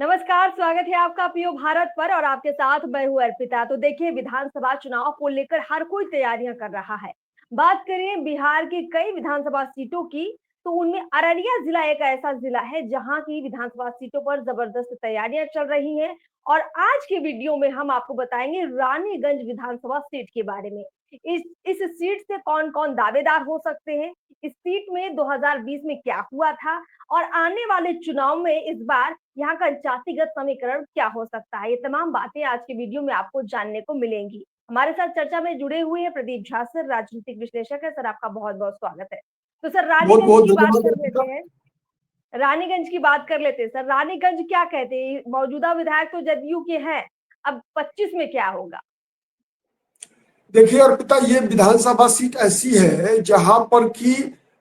नमस्कार, स्वागत है आपका पीओ भारत पर और आपके साथ मैं हूं अर्पिता। तो देखिए, विधानसभा चुनाव को लेकर हर कोई तैयारियां कर रहा है। बात करें बिहार की कई विधानसभा सीटों की, तो उनमें अररिया जिला एक ऐसा जिला है जहां की विधानसभा सीटों पर जबरदस्त तैयारियां चल रही हैं। और आज के वीडियो में हम आपको बताएंगे रानीगंज विधानसभा सीट के बारे में। इस सीट से कौन कौन दावेदार हो सकते हैं, इस सीट में 2020 में क्या हुआ था और आने वाले चुनाव में इस बार यहाँ का जातिगत समीकरण क्या हो सकता है। ये तमाम बातें आज के वीडियो में आपको जानने को मिलेंगी। हमारे साथ चर्चा में जुड़े हुए हैं प्रदीप झा सर, राजनीतिक विश्लेषक है। सर, आपका बहुत बहुत स्वागत है। तो सर, बहुत बहुत की बात कर धन्यवाद। लेते हैं। रानीगंज की बात कर लेते हैं। सर, रानीगंज क्या कहते हैं? मौजूदा विधायक तो जदयू के हैं, अब 25 में क्या होगा? देखिए अर्पिता, ये विधानसभा सीट ऐसी है जहां पर कि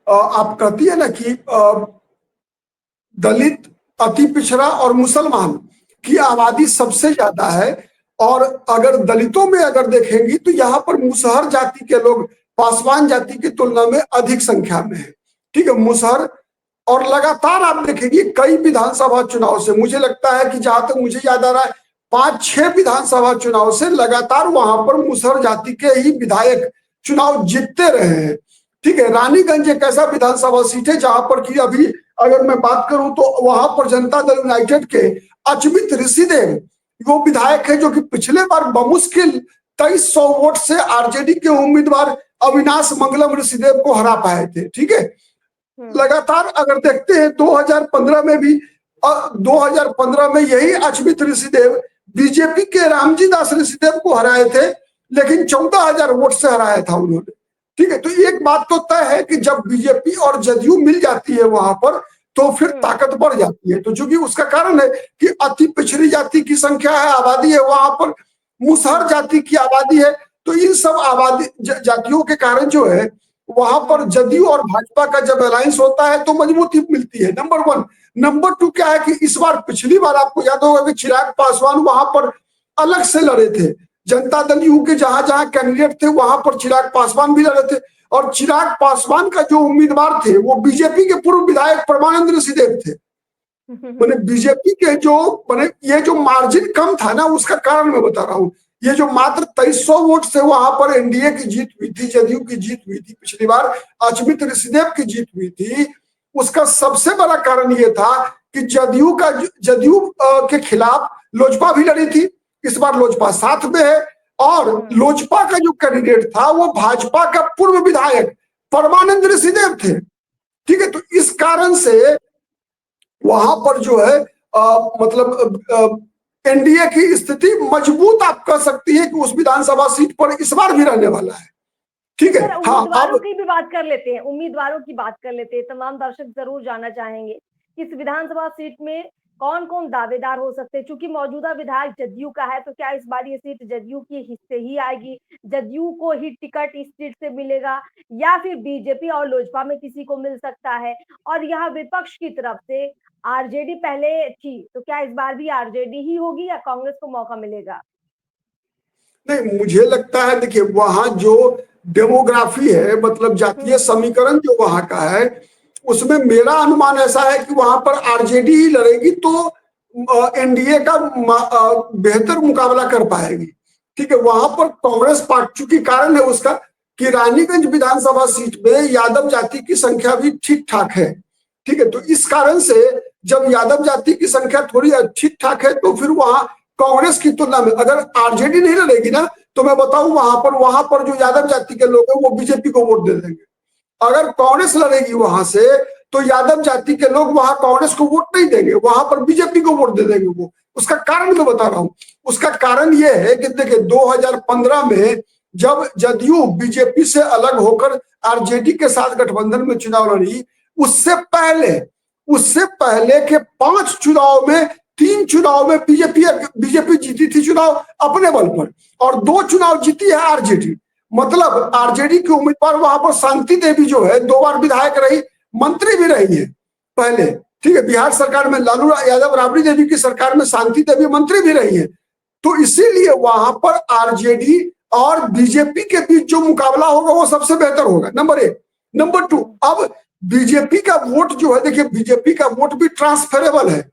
आप कहती है ना कि दलित, अति पिछड़ा और मुसलमान की आबादी सबसे ज्यादा है। और अगर दलितों में अगर देखेंगी तो यहाँ पर मुसहर जाति के लोग पासवान जाति की तुलना में अधिक संख्या में है। ठीक है, मुसहर। और लगातार आप देखेंगे कई विधानसभा चुनाव से, मुझे लगता है कि जहां तक मुझे याद आ रहा है 5-6 विधानसभा चुनाव से लगातार वहां पर मुसहर जाति के ही विधायक चुनाव जीतते रहे हैं। ठीक है, रानीगंज एक ऐसा विधानसभा सीट है जहां पर कि अभी अगर मैं बात करूं तो वहां पर जनता दल यूनाइटेड के अचमित ऋषिदेव वो विधायक है जो कि पिछले बार बमुश्किल 2300 वोट से आरजेडी के उम्मीदवार अविनाश मंगलम ऋषिदेव को हरा पाए थे। ठीक है, लगातार अगर देखते हैं 2015 में भी 2015 में यही अचमित ऋषिदेव बीजेपी के रामजी दास ऋषिदेव को हराए थे, लेकिन 14,000 वोट से हराया था उन्होंने। ठीक है, तो एक बात तो तय है कि जब बीजेपी और जदयू मिल जाती है वहां पर तो फिर ताकत बढ़ जाती है। तो चूंकि उसका कारण है कि अति पिछड़ी जाति की संख्या है, आबादी है वहां पर, मुसहर जाति की आबादी है, तो इन सब आबादी जातियों के कारण जो है वहां पर जदयू और भाजपा का जब अलायंस होता है तो मजबूती मिलती है। नंबर 1। नंबर 2 क्या है कि इस बार, पिछली बार आपको याद होगा कि चिराग पासवान वहां पर अलग से लड़े थे। जनता दल यू के जहां जहां कैंडिडेट थे वहां पर चिराग पासवान भी लड़े थे। और चिराग पासवान का जो उम्मीदवार थे वो बीजेपी के पूर्व विधायक परमानंद ऋषिदेव थे। मैंने बीजेपी के जो ये जो मार्जिन कम था ना, उसका कारण मैं बता रहा हूँ। ये जो मात्र 2300 वोट से वहां पर एनडीए की जीत हुई थी, जदयू की जीत हुई थी, पिछली बार अचमित ऋषिदेव की जीत हुई थी, उसका सबसे बड़ा कारण ये था कि जदयू के खिलाफ लोजपा भी लड़ी थी। इस बार लोजपा साथ में है और लोजपा का जो कैंडिडेट था वो भाजपा का पूर्व विधायक परमानंद ऋषिदेव थे। ठीक है, तो इस कारण से वहां पर जो है मतलब एनडीए की स्थिति मजबूत आप कह सकती है कि उस विधानसभा सीट पर इस बार भी रहने वाला है। ठीक है, हाँ, उम्मीदवारों की भी बात कर लेते हैं। उम्मीदवारों की बात कर लेते हैं। तमाम दर्शक जरूर जानना चाहेंगे कि इस विधानसभा सीट में कौन कौन दावेदार हो सकते हैं। चूंकि मौजूदा विधायक जदयू का है, तो क्या इस बार ये सीट जदयू के हिस्से ही आएगी, जदयू को ही टिकट इस सीट से मिलेगा, या फिर बीजेपी और लोजपा में किसी को मिल सकता है? और यहाँ विपक्ष की तरफ से आरजेडी पहले थी, तो क्या इस बार भी आरजेडी ही होगी या कांग्रेस को मौका मिलेगा? नहीं, मुझे लगता है, देखिए वहां जो डेमोग्राफी है, मतलब जातीय समीकरण जो वहां का है, उसमें मेरा अनुमान ऐसा है कि वहां पर आरजेडी ही लड़ेगी तो एनडीए का बेहतर मुकाबला कर पाएगी। ठीक है, वहां पर कांग्रेस पार्टी, चूंकि कारण है उसका कि रानीगंज विधानसभा सीट में यादव जाति की संख्या भी ठीक ठाक है। ठीक है, तो इस कारण से जब यादव जाति की संख्या थोड़ी ठीक ठाक है तो फिर वहां कांग्रेस की तुलना में अगर आरजेडी नहीं लड़ेगी ना, तो मैं बताऊं वहां पर जो यादव जाति के लोग हैं वो बीजेपी को वोट दे देंगे। अगर कांग्रेस लड़ेगी वहां से तो यादव जाति के लोग वहां कांग्रेस को वोट नहीं देंगे, वहां पर बीजेपी को वोट दे देंगे। वो उसका कारण मैं बता रहा हूं। उसका कारण यह है कि देखिए 2015 में जब जदयू बीजेपी से अलग होकर आरजेडी के साथ गठबंधन में चुनाव लड़ी, उससे पहले के 5 चुनाव में 3 चुनाव में बीजेपी जीती थी चुनाव अपने बल पर, और 2 चुनाव जीती है आरजेडी। मतलब आरजेडी के उम्मीदवार वहां पर शांति देवी जो है 2 बार विधायक रही, मंत्री भी रही है पहले। ठीक है, बिहार सरकार में लालू यादव राबड़ी देवी की सरकार में शांति देवी मंत्री भी रही है। तो इसीलिए वहां पर आरजेडी और बीजेपी के बीच जो मुकाबला होगा वो सबसे बेहतर होगा, नंबर 1। नंबर 2, अब बीजेपी का वोट जो है, देखिए बीजेपी का वोट भी ट्रांसफरेबल है।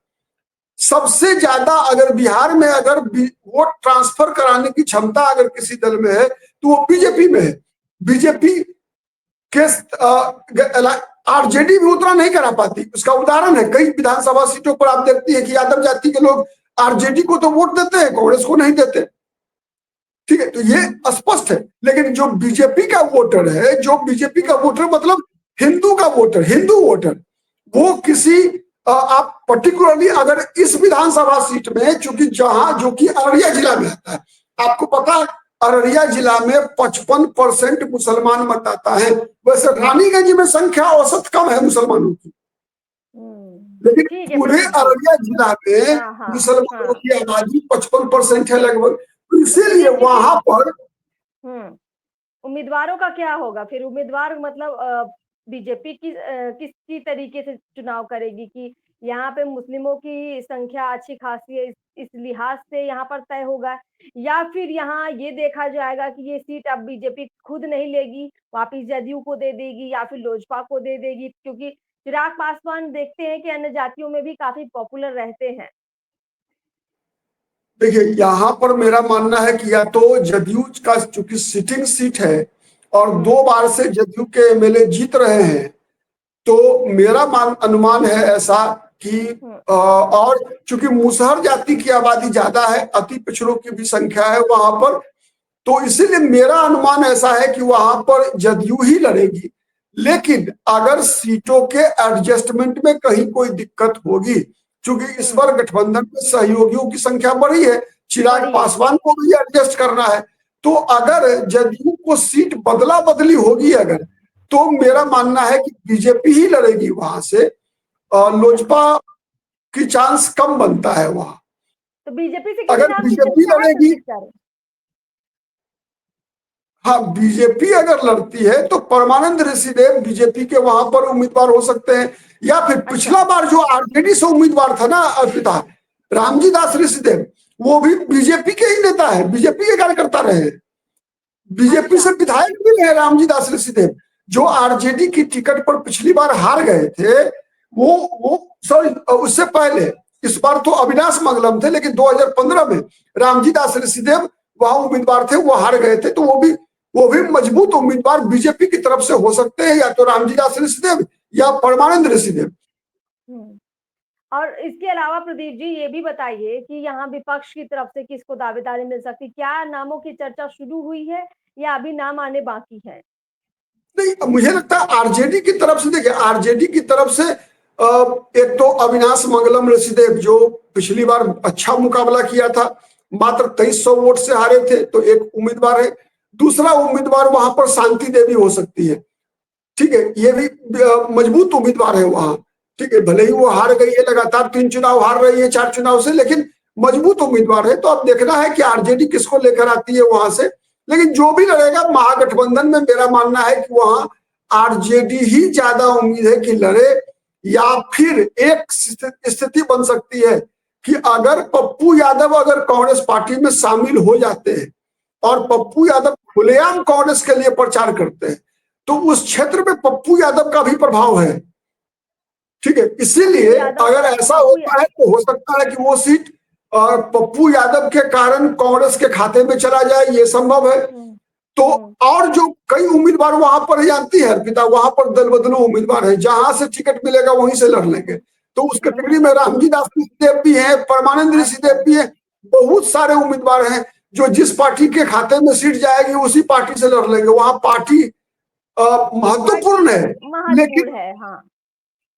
सबसे ज्यादा अगर बिहार में अगर वोट ट्रांसफर कराने की क्षमता अगर किसी दल में है तो वो बीजेपी में है। बीजेपी के आरजेडी भी उतना नहीं करा पाती। उसका उदाहरण है कई विधानसभा सीटों पर आप देखती हैं कि यादव जाति के लोग आरजेडी को तो वोट देते हैं, कांग्रेस को नहीं देते। ठीक है, तो ये स्पष्ट है। लेकिन जो बीजेपी का वोटर है, जो बीजेपी का वोटर मतलब हिंदू का वोटर, हिंदू वोटर, वो किसी आप पर्टिकुलरली अगर इस विधानसभा सीट में, चूंकि जहां जो कि अररिया जिला में आता है, आपको पता है अररिया जिला में 55% मुसलमान मतदाता है। वैसे रानीगंज में संख्या औसत कम है मुसलमानों की, लेकिन ठीक है पूरे प्रदीप जी। अररिया जिला में हाँ हाँ मुसलमानों हाँ। की आबादी 55% है लगभग। तो इसीलिए प्रदीप जी वहां पर उम्मीदवारों का क्या होगा फिर? उम्मीदवार मतलब बीजेपी किस तरीके से चुनाव करेगी कि यहाँ पे मुस्लिमों की संख्या अच्छी खासी है, इस लिहाज से यहाँ पर तय होगा, या फिर यहाँ ये देखा जाएगा कि ये सीट अब बीजेपी खुद नहीं लेगी, वापिस जदयू को दे देगी या फिर लोजपा को दे देगी? क्योंकि चिराग पासवान देखते हैं कि अन्य जातियों में भी काफी पॉपुलर रहते हैं। देखिए, यहाँ पर मेरा मानना है कि या तो जदयू का चूंकि सिटिंग सीट है और 2 बार से जदयू के एमएलए जीत रहे हैं, तो मेरा अनुमान है ऐसा कि और चूंकि मुसहर जाति की आबादी ज्यादा है, अति पिछड़ों की भी संख्या है वहां पर, तो इसीलिए मेरा अनुमान ऐसा है कि वहां पर जदयू ही लड़ेगी। लेकिन अगर सीटों के एडजस्टमेंट में कहीं कोई दिक्कत होगी, क्योंकि इस बार गठबंधन में सहयोगियों की संख्या बढ़ी है, चिराग पासवान को भी एडजस्ट करना है, तो अगर जदयू को सीट बदला बदली होगी अगर, तो मेरा मानना है कि बीजेपी ही लड़ेगी वहां से, लोजपा की चांस कम बनता है वहां। तो बीजेपी से किसी अगर नाम की बीजेपी चर्चा है लड़ेगी, प्रदीप सर? हाँ, बीजेपी अगर लड़ती है तो परमानंद ऋषिदेव बीजेपी के वहां पर उम्मीदवार हो सकते हैं, या फिर पिछला बार जो आरजेडी से उम्मीदवार था ना अर्पिता, रामजी दास ऋषिदेव, वो भी बीजेपी के ही नेता है, बीजेपी के कार्यकर्ता रहे, बीजेपी से विधायक भी रहे रामजी दास ऋषिदेव। जो आरजेडी की टिकट पर पिछली बार हार गए थे, वो सॉरी उससे पहले, इस बार तो अविनाश मंगलम थे, लेकिन 2015 में रामजी दास ऋषिदेव वहां उम्मीदवार थे, वो हार गए थे, तो वो भी मजबूत उम्मीदवार बीजेपी की तरफ से हो सकते हैं, या तो रामजी दास ऋषिदेव या परमानंद ऋषिदेव। और इसके अलावा प्रदीप जी ये भी बताइए कि यहाँ विपक्ष की तरफ से किसको दावेदारी मिल सकती? क्या नामों की चर्चा शुरू हुई है या अभी नाम आने बाकी है? नहीं, मुझे लगता है आरजेडी की तरफ से, देखिए आरजेडी की तरफ से एक तो अविनाश मंगलम ऋषिदेव जो पिछली बार अच्छा मुकाबला किया था, मात्र 2300 वोट से हारे थे, तो एक उम्मीदवार है। दूसरा उम्मीदवार वहां पर शांति देवी हो सकती है, ठीक है, ये भी मजबूत उम्मीदवार है वहां, ठीक है, भले ही वो हार गई है, लगातार 3 चुनाव हार रही है 4 चुनाव से, लेकिन मजबूत उम्मीदवार है। तो अब देखना है कि आरजेडी किसको लेकर आती है वहां से। लेकिन जो भी लड़ेगा महागठबंधन में, मेरा मानना है कि वहां आरजेडी ही ज्यादा उम्मीद है कि लड़े, या फिर एक स्थिति बन सकती है कि अगर पप्पू यादव अगर कांग्रेस पार्टी में शामिल हो जाते हैं और पप्पू यादव खुलेआम कांग्रेस के लिए प्रचार करते हैं, तो उस क्षेत्र में पप्पू यादव का भी प्रभाव है, ठीक है। इसीलिए अगर ऐसा होता है तो हो सकता है कि वो सीट पप्पू यादव के कारण कांग्रेस के खाते में चला जाए, ये संभव है। तो और जो कई उम्मीदवार वहां पर जानती है अर्पिता, वहां पर दल बदलू उम्मीदवार है, जहां से टिकट मिलेगा वहीं से लड़ लेंगे। तो उस कैटेगरी में रामजी दास ऋषिदेव भी है, परमानंद ऋषिदेव भी है, बहुत सारे उम्मीदवार हैं जो जिस पार्टी के खाते में सीट जाएगी उसी पार्टी से लड़ लेंगे। वहां पार्टी महत्वपूर्ण है, लेकिन है, हाँ।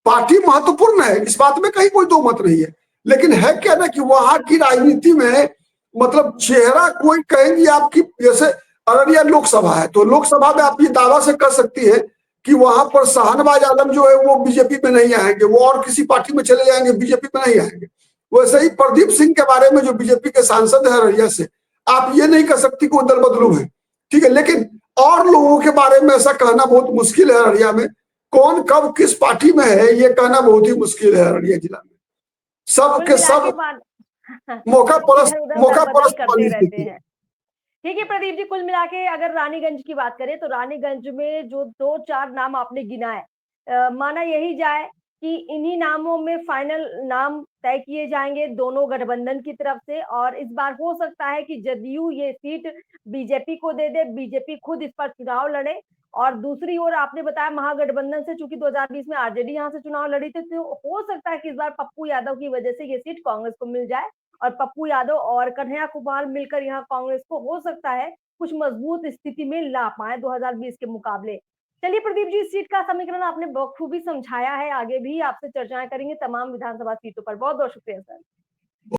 पार्टी महत्वपूर्ण है, इस बात में कहीं कोई दो मत नहीं है, लेकिन है क्या ना कि वहां की राजनीति में मतलब चेहरा कोई कहेंगी आपकी, जैसे अररिया लोकसभा है, तो लोकसभा में आप ये दावा से कर सकती है कि वहां पर शाहनवाज आलम जो है वो बीजेपी में नहीं आएंगे, वो और किसी पार्टी में चले जाएंगे, बीजेपी में नहीं आएंगे। वैसे ही प्रदीप सिंह के बारे में जो बीजेपी के सांसद है अररिया से, आप ये नहीं कह सकती कि वो दल बदलू है, ठीक है, लेकिन और लोगों के बारे में ऐसा कहना बहुत मुश्किल है। अररिया में कौन कब किस पार्टी में है ये कहना बहुत ही मुश्किल है अररिया जिला में, सब के सब मौका परस्त वाली स्थिति है। ठीक है प्रदीप जी, कुल मिला के अगर रानीगंज की बात करें तो रानीगंज में जो 2-4 नाम आपने गिनाए, माना यही जाए कि इन्हीं नामों में फाइनल नाम तय किए जाएंगे दोनों गठबंधन की तरफ से, और इस बार हो सकता है कि जदयू ये सीट बीजेपी को दे दे, बीजेपी खुद इस पर चुनाव लड़े। और दूसरी ओर आपने बताया महागठबंधन से, चूंकि 2020 में आरजेडी यहाँ से चुनाव लड़ी थी, तो हो सकता है कि इस बार पप्पू यादव की वजह से ये सीट कांग्रेस को मिल जाए और पप्पू यादव और कन्हैया कुमार मिलकर यहाँ कांग्रेस को हो सकता है कुछ मजबूत स्थिति में ला पाए 2020 के मुकाबले। चलिए प्रदीप जी, इस सीट का समीकरण आपने बखूबी समझाया है, आगे भी आपसे चर्चाएं करेंगे तमाम विधानसभा सीटों पर। बहुत बहुत शुक्रिया सर।